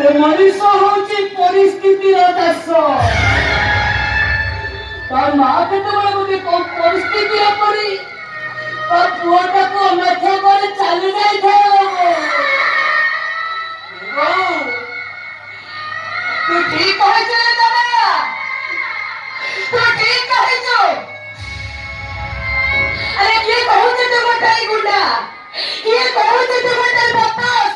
ମଣିଷ ହଉଛି ପରିସ୍ଥିତିର ଦାସ। ତା ମା କେତେବେଳେ ଗୋଟେ ପରିସ୍ଥିତିରେ ପଡି ତା ପୁଅଟାକୁ ଅନାଥ କରି ଚାଲି ଯାଇଥାଏ। ତୁ ଠିକ କହିଛୁ ରେ ଦାଦା, ତୁ ଠିକ କହିଛୁ। ଆରେ କିଏ କହୁଛି ତୁ ଗୋଟେ ଗୁଣ୍ଡା, କିଏ କହୁଛି ତୁ ଗୋଟେ ବଦମାସ?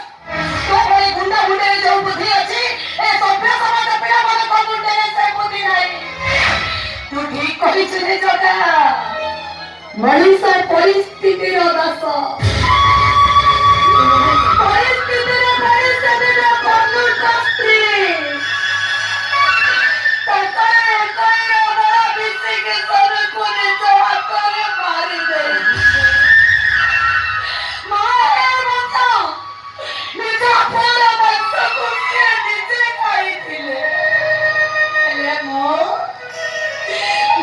ତୋ ଭଳି ଗୁଣ୍ଡା ମୁଣ୍ଡରେ ଯୋଉ ବୁଦ୍ଧି ଅଛି ଏ ସଭ୍ୟ ସମାଜ ପିଲାମାନଙ୍କ ମୁଣ୍ଡରେ ସେ ବୁଦ୍ଧି ନାହିଁ। ତୁ ଠିକ କହିଛୁ ରେ ଜଗା, ମଣିଷ ପରିସ୍ଥିତିର ଦାସ। ପରିସ୍ଥିତିରେ ମଣିଷ ଦିନ ବନ୍ଧୁକ ସ୍ତ୍ରୀ ତାଙ୍କର ଏକର ବଳ ମିଶିକି ସବକୁ ନିଜ ହାତରେ ମାରିଦେଇ ନିଜ ପୁଅର ବଂଶକୁ ସିଏ ନିଜେ ଖାଇଥିଲେ। ହେଲେ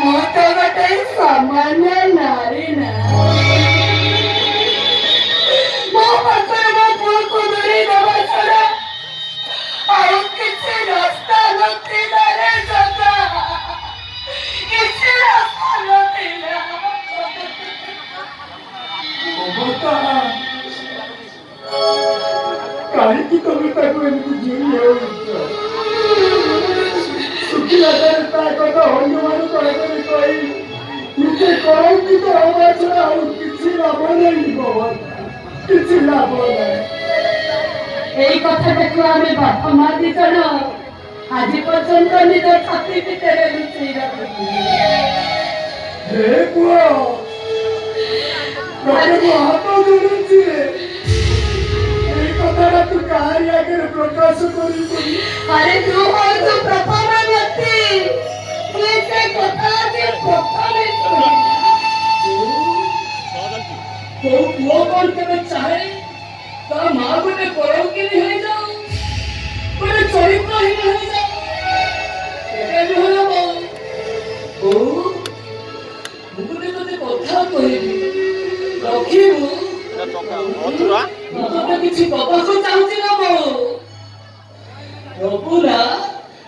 ମୁଁ ତ ଗୋଟେ ସାମାନ୍ୟ ନାରୀ ନା। ମୋ ପାଖରେ ମୋ ପୁଅକୁ ଦୂରେଇ ଦେବା ଛଡା ଆଉ କିଛି ରାସ୍ତା ନଥିଲା ରେ ଜଗା, କିଛି ରାସ୍ତା ନଥିଲା। କାହିଁକି ତମେ ତାକୁ ଏମିତି ଝୁରି ହେଉଛ? ଶୁଖିଲାଟାରେ ତା କଥା ଅନ୍ୟମାନଙ୍କୁ ଆଗରେ କହି ନିଜେ କଳଙ୍କିତ ହେବା ଛଡା ଆଉ କିଛି ଲାଭ ନାହିଁ ବାବା, କିଛି ଲାଭ ନାହିଁ। ଏଇ କଥାଟାକୁ ଆମେ ବାପା ମା ଦି ଜଣ ଆଜି ପର୍ଯ୍ୟନ୍ତ ନିଜ ଛାତି ଭିତରେ ଲୁଚେଇ ରଖିଛୁ। ହେ ପୁଅ, ତତେ ମୁଁ ହାତ ଯୋଡୁଛି, ଏଇ କଥାଟା ତୁ କାହାରି ଆଗରେ ପ୍ରକାଶ କରିବୁନି। ଆରେ ତୁ ହଉଛୁ ପ୍ରଥମ ବ୍ୟକ୍ତି ଯିଏ ସେ କଥା ଆଜି ପ୍ରଥମେ ଶୁଣିଲା। କୋଉ ପୁଅ କଣ କେବେ ଚାହେଁ ତା ମା ଗୋଟେ କଳଙ୍କିନୀ ହେଇଯାଉ, ଗୋଟେ ଚରିତ୍ରହୀନ ହେଇଯାଉ? କେବେ ବି ହବ। ବୋଉ, ମୁଁ ଗୋଟେ ତତେ କଥା କହିବି, ରଖିବୁ? ମୁଁ ତତେ କିଛି ଦବାକୁ ଚାହୁଁଛି ନା ବୋଉ? ଦବୁ ନା?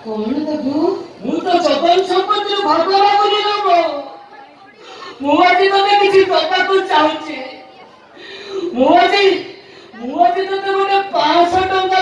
କଣ ଦବୁ? ମୁଁ ତ ଜଗନ ସମ୍ପତ୍ତିରୁ ଭାଗ ମାଗୁନି ନା ବୋଉ। ମୁଁ ଆଜି ତତେ କିଛି ଦବାକୁ ଚାହୁଁଛି। ମୁଁ ଆଜି ତତେ ଗୋଟେ 500 ଟଙ୍କା